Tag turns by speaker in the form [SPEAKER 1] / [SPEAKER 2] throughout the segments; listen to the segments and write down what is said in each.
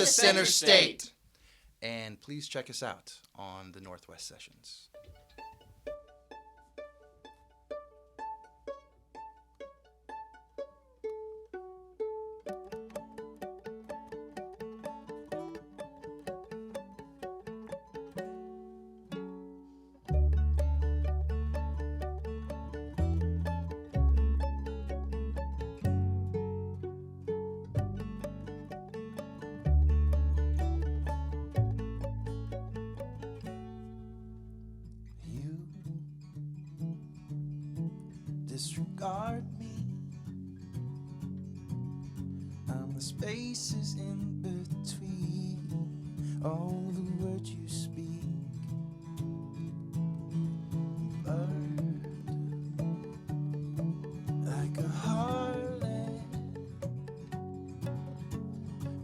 [SPEAKER 1] the center state. And please check us out on the Northwest Sessions.
[SPEAKER 2] Disregard me. I'm the spaces in between all the words you speak. Blurred like a harlot,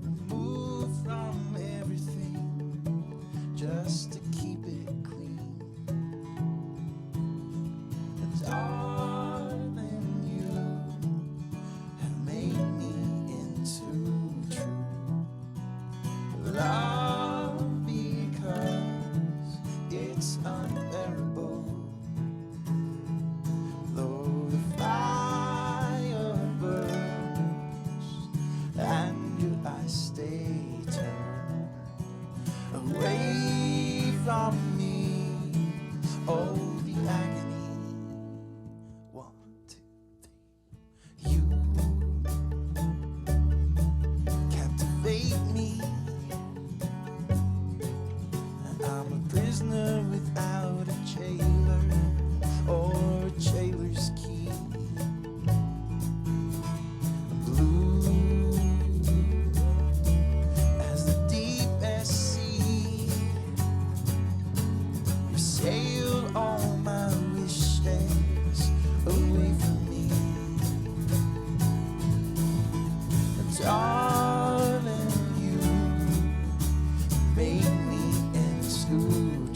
[SPEAKER 2] removed from everything just to keep it clean. It's all love because it's unbearable. Though the fire burns and your eyes stay turned away from me, oh, the agony. 1, 2, 3. You captivate me. I'm a prisoner without a jailer or a jailer's key. Blue as the deepest sea. You sailed all my wishes away from me. Darling, you made me true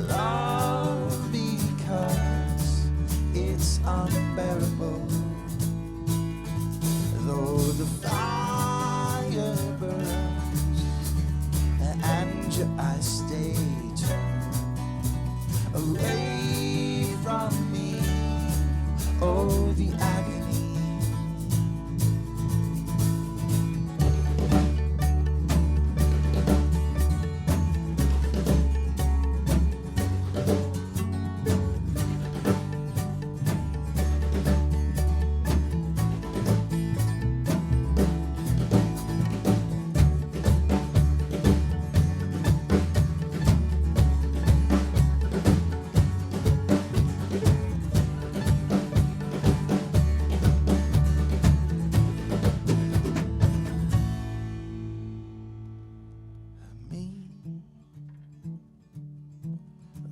[SPEAKER 2] love because it's unbearable. Though the fire burns and your eyes stay turned away from me, oh, the agony.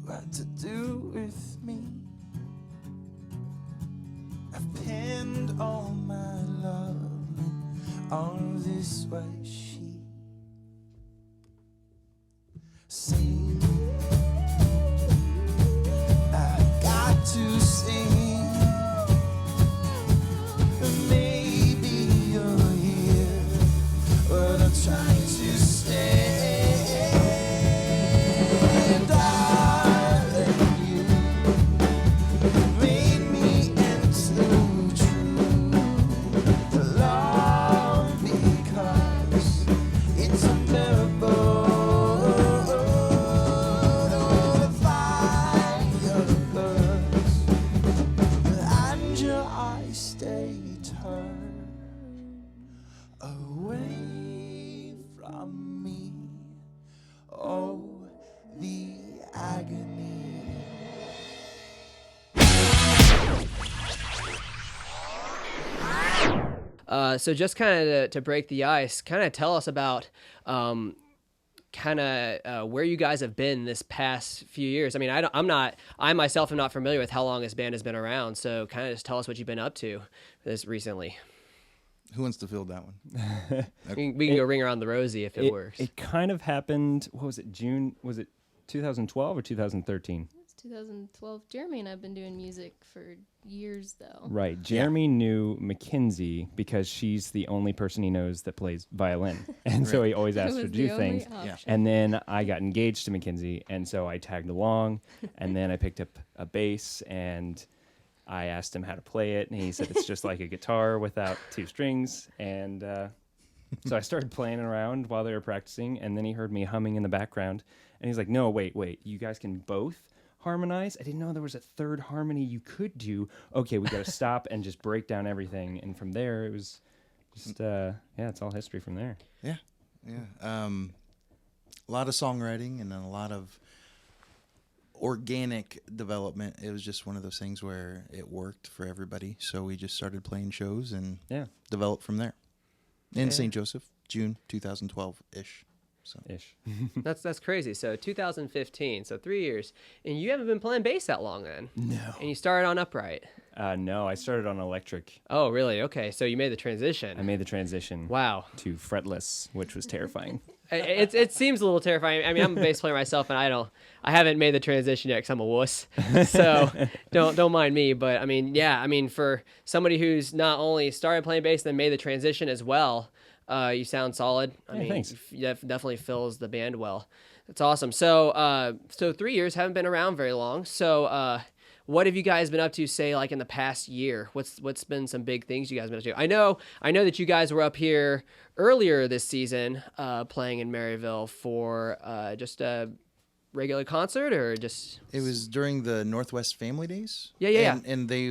[SPEAKER 2] What to do with me? I've pinned all my love on this white sheet. Sing, I got to sing. Maybe you're here, but I'm trying to stay. Away from me, oh, the agony.
[SPEAKER 3] So just kind of to break the ice, kind of tell us about where you guys have been this past few years. I mean, I myself am not familiar with how long this band has been around, so kind of just tell us what you've been up to this recently.
[SPEAKER 1] Who wants to field that one?
[SPEAKER 3] We can go ring around the rosy if it works.
[SPEAKER 4] It kind of happened, what was it, June? Was it 2012 or 2013?
[SPEAKER 5] It's
[SPEAKER 4] 2012. Jeremy and I've been doing music for years, though.
[SPEAKER 5] Right. Jeremy knew Mackenzie because she's the only person he knows that plays violin. And so he always
[SPEAKER 4] It
[SPEAKER 5] asks her
[SPEAKER 4] was
[SPEAKER 5] to do
[SPEAKER 4] the only
[SPEAKER 5] things.
[SPEAKER 4] option.
[SPEAKER 5] And then I got engaged to Mackenzie, and so I tagged along. And then I picked up a bass, and I asked him how to play it. And he said it's just like a guitar without two strings. And so I started playing around while they were practicing. And then he heard me humming in the background. And he's like, no, wait, you guys can both harmonize? I didn't know there was a third harmony you could do. Okay, we got to stop and just break down everything. And from there, it was just, it's all history from there.
[SPEAKER 1] Yeah. A lot of songwriting and then a lot of organic development. It was just one of those things where it worked for everybody. So we just started playing shows and developed from there. In St. Joseph, June 2012-ish. So.
[SPEAKER 5] Ish.
[SPEAKER 3] That's crazy. So 2015, so 3 years, and you haven't been playing bass that long then.
[SPEAKER 5] No.
[SPEAKER 3] And you started on upright.
[SPEAKER 5] No, I started on electric.
[SPEAKER 3] Oh, really? Okay, so you made the transition.
[SPEAKER 5] I made the transition.
[SPEAKER 3] Wow.
[SPEAKER 5] To fretless, which was terrifying.
[SPEAKER 3] It seems a little terrifying. I mean, I'm a bass player myself, and I haven't made the transition yet because I'm a wuss. So don't mind me. But I mean, for somebody who's not only started playing bass and then made the transition as well, you sound solid. I mean,
[SPEAKER 5] thanks.
[SPEAKER 3] Definitely fills the band well. That's awesome. So 3 years, haven't been around very long. So what have you guys been up to, say, like in the past year? What's been some big things you guys been up to? I know that you guys were up here earlier this season playing in Maryville for just a regular concert, or just...
[SPEAKER 1] It was during the Northwest Family Days.
[SPEAKER 3] Yeah.
[SPEAKER 1] And they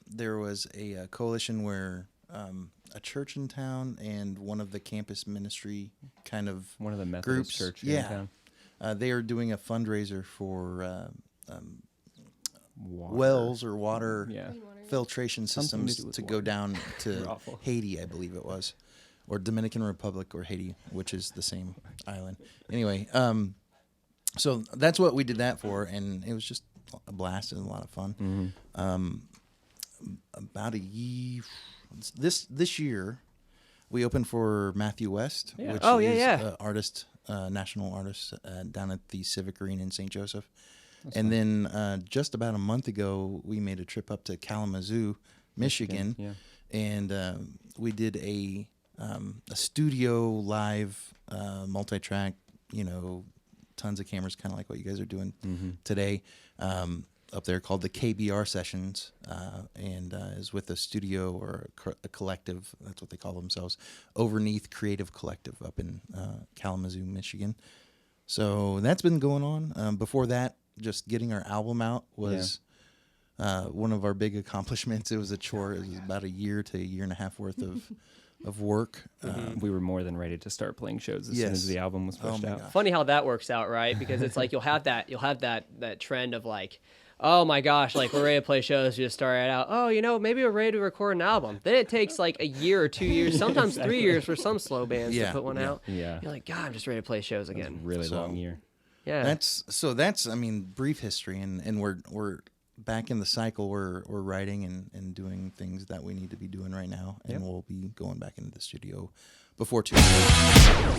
[SPEAKER 1] there was a coalition where a church in town and one of the campus ministry kind of
[SPEAKER 5] One of the Methodist
[SPEAKER 1] groups.
[SPEAKER 5] church in
[SPEAKER 1] Yeah.
[SPEAKER 5] town.
[SPEAKER 1] They are doing a fundraiser for
[SPEAKER 5] Water.
[SPEAKER 1] wells or water
[SPEAKER 5] Yeah.
[SPEAKER 1] filtration
[SPEAKER 5] Something to
[SPEAKER 1] systems
[SPEAKER 5] do with
[SPEAKER 1] to go
[SPEAKER 5] water.
[SPEAKER 1] down
[SPEAKER 5] They're
[SPEAKER 1] to
[SPEAKER 5] awful.
[SPEAKER 1] Haiti, I believe it was, or Dominican Republic or Haiti, which is the same island. Anyway, so that's what we did that for, and it was just a blast and a lot of fun. About a year, this year, we opened for Matthew West,
[SPEAKER 5] Yeah.
[SPEAKER 1] which
[SPEAKER 3] Oh,
[SPEAKER 1] is
[SPEAKER 3] yeah.
[SPEAKER 1] artist, national artist down at the Civic Arena in St. Joseph. And then just about a month ago, we made a trip up to Kalamazoo, Michigan,
[SPEAKER 5] Yeah.
[SPEAKER 1] and we did a studio live multi-track, tons of cameras, kind of like what you guys are doing today, up there, called the KBR Sessions, and is with a studio or a collective, that's what they call themselves, Overneath Creative Collective up in Kalamazoo, Michigan. So that's been going on. Before that, just getting our album out was one of our big accomplishments. It was a chore. It was about a year to a year and a half worth of work.
[SPEAKER 5] We were more than ready to start playing shows as soon as the album was pushed
[SPEAKER 1] my
[SPEAKER 5] out.
[SPEAKER 1] gosh.
[SPEAKER 3] Funny how that works out, right? Because it's like you'll have that trend of like, oh my gosh, like we're ready to play shows. You just start it out. Oh, maybe we're ready to record an album. Then it takes like a year or 2 years, sometimes 3 years for some slow bands to put one out.
[SPEAKER 5] Yeah.
[SPEAKER 3] You're like, God, I'm just ready to play shows
[SPEAKER 5] It was a
[SPEAKER 3] again.
[SPEAKER 5] really
[SPEAKER 1] So-
[SPEAKER 5] long year.
[SPEAKER 3] Yeah.
[SPEAKER 1] That's brief history, and we're back in the cycle. We're writing and doing things that we need to be doing right now, and we'll be going back into the studio before too long.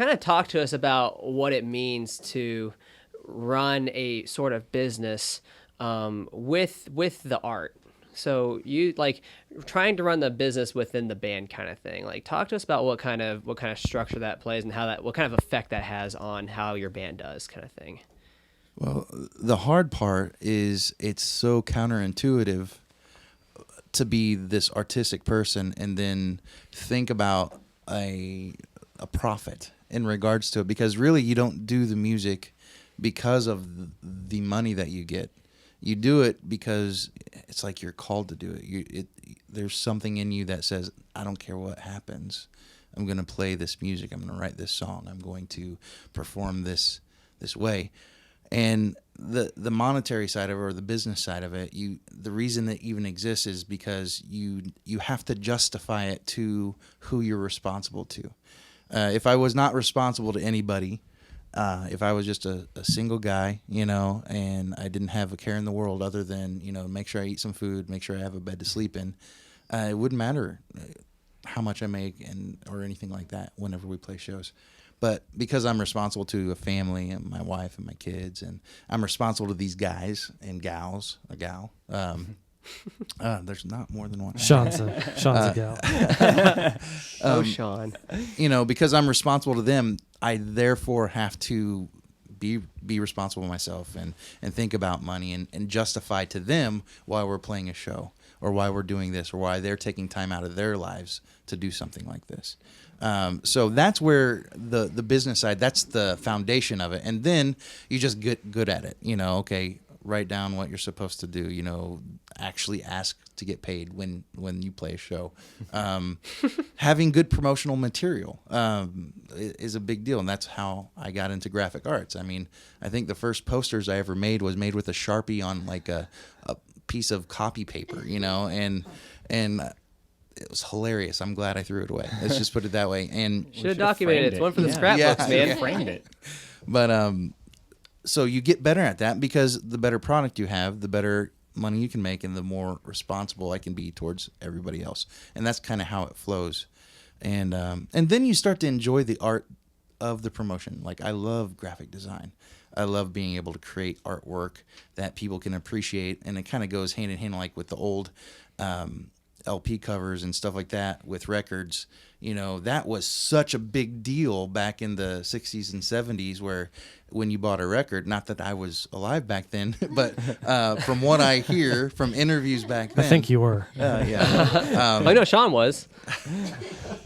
[SPEAKER 3] kind of talk to us about what it means to run a sort of business with the art. So you like trying to run the business within the band kind of thing. Like talk to us about what kind of structure that plays and what kind of effect that has on how your band does kind of thing.
[SPEAKER 1] Well, the hard part is it's so counterintuitive to be this artistic person and then think about a profit in regards to it, because really you don't do the music because of the money that you get. You do it because it's like you're called to do it. There's something in you that says, I don't care what happens. I'm going to play this music. I'm going to write this song. I'm going to perform this way. And the monetary side of it, or the business side of it, the reason that even exists is because you have to justify it to who you're responsible to. If I was not responsible to anybody, if I was just a single guy, and I didn't have a care in the world other than, make sure I eat some food, make sure I have a bed to sleep in, it wouldn't matter how much I make or anything like that whenever we play shows. But because I'm responsible to a family and my wife and my kids, and I'm responsible to these guys and gals, a gal. There's not more than one.
[SPEAKER 6] Sean's a gal.
[SPEAKER 3] Sean.
[SPEAKER 1] Because I'm responsible to them, I therefore have to be responsible myself and think about money and justify to them why we're playing a show or why we're doing this or why they're taking time out of their lives to do something like this. So that's where the business side, that's the foundation of it. And then you just get good at it. Okay, write down what you're supposed to do, actually ask to get paid when you play a show. Having good promotional material is a big deal. And that's how I got into graphic arts. I mean, I think the first posters I ever made was made with a Sharpie on like a piece of copy paper, and it was hilarious. I'm glad I threw it away. Let's just put it that way. And
[SPEAKER 3] should have documented it. It's one for the
[SPEAKER 5] Yeah.
[SPEAKER 3] scrapbooks, man.
[SPEAKER 1] Yeah.
[SPEAKER 5] Framed it.
[SPEAKER 1] But so you get better at that because the better product you have, the better money you can make, and the more responsible I can be towards everybody else. And that's kind of how it flows. And then you start to enjoy the art of the promotion. Like I love graphic design. I love being able to create artwork that people can appreciate, and it kind of goes hand in hand, like with the old LP covers and stuff like that with records. That was such a big deal back in the 60s and 70s, where when you bought a record, not that I was alive back then, but from what I hear from interviews back then.
[SPEAKER 6] I think you were.
[SPEAKER 1] Yeah.
[SPEAKER 3] I know Sean was.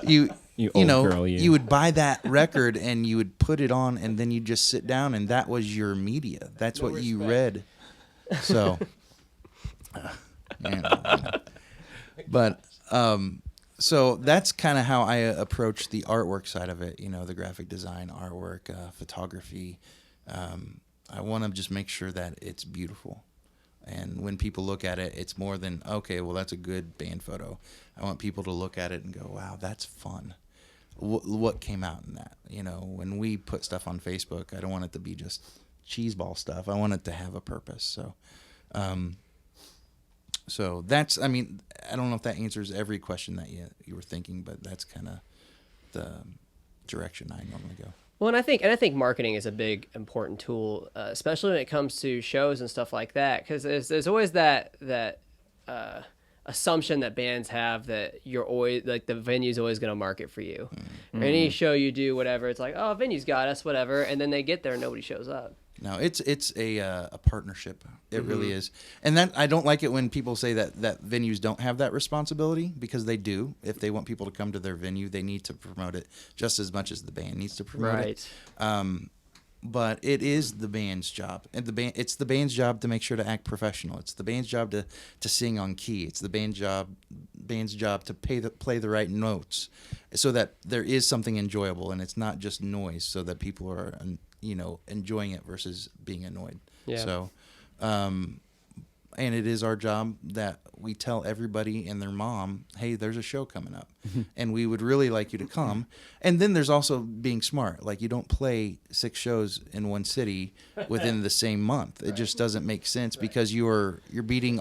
[SPEAKER 5] You old girl, you.
[SPEAKER 1] You would buy that record and you would put it on, and then you'd just sit down, and that was your media. That's what you read. So, but so that's kind of how I approach the artwork side of it. The graphic design, artwork, photography. I want to just make sure that it's beautiful. And when people look at it, it's more than, okay, well, that's a good band photo. I want people to look at it and go, wow, that's fun. What came out in that? When we put stuff on Facebook, I don't want it to be just cheeseball stuff. I want it to have a purpose. So that's, I don't know if that answers every question that you were thinking, but that's kind of the direction I normally go.
[SPEAKER 3] Well, and I think marketing is a big important tool, especially when it comes to shows and stuff like that, because there's always that assumption that bands have that you're always like the venue's always going to market for you. Mm-hmm. Any show you do, whatever, it's like, oh, venue's got us, whatever, and then they get there and nobody shows up.
[SPEAKER 1] No, it's a partnership. It really is. And that I don't like it when people say that venues don't have that responsibility, because they do. If they want people to come to their venue, they need to promote it just as much as the band needs to promote it. But it is the band's job, and it's the band's job to make sure to act professional. It's the band's job to sing on key. It's the band's job to play the right notes, so that there is something enjoyable and it's not just noise, so that people are enjoying it versus being annoyed.
[SPEAKER 3] Yeah.
[SPEAKER 1] So, And it is our job that we tell everybody and their mom, hey, there's a show coming up, and we would really like you to come. And then there's also being smart. Like, you don't play 6 shows in one city within the same month. It just doesn't make sense because you're beating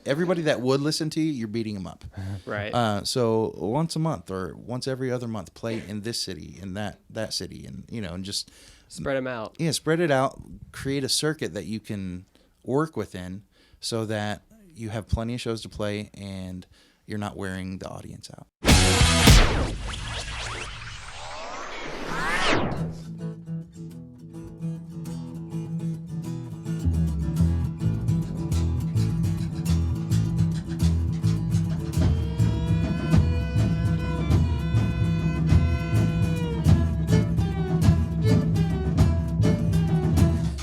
[SPEAKER 1] everybody that would listen to you. You're beating them up.
[SPEAKER 3] Right.
[SPEAKER 1] So once a month or once every other month, play in this city, in that city, and and just
[SPEAKER 3] Spread them out.
[SPEAKER 1] yeah, spread it out. Create a circuit that you can work within, so that you have plenty of shows to play and you're not wearing the audience out.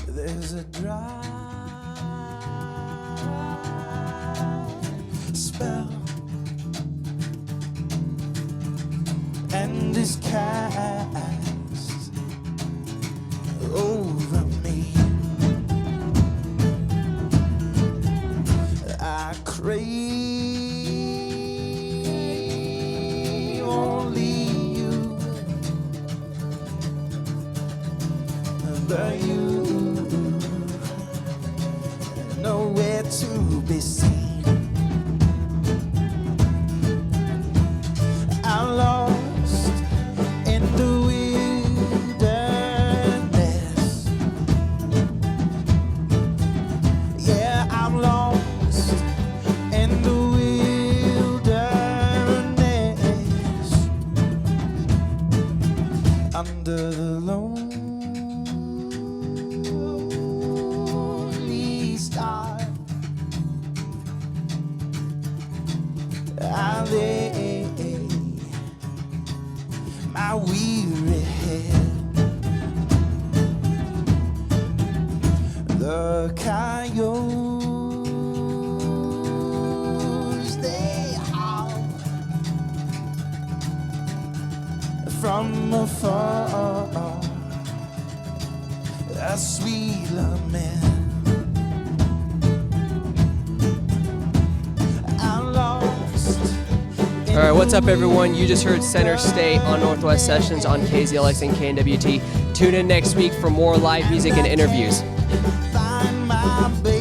[SPEAKER 2] There's a dry spell and is cast over me. I crave only you, but you nowhere to be seen. I'm lost in the wilderness. Yeah, I'm lost in the wilderness. Under the lonely star, I lay my weary head. The coyotes, they howl from afar, a sweet lament. I'm lost.
[SPEAKER 3] All right, what's up, everyone? You just heard Center State on Northwest Sessions on KZLX and KNWT. Tune in next week for more live music and interviews.
[SPEAKER 2] Find my baby.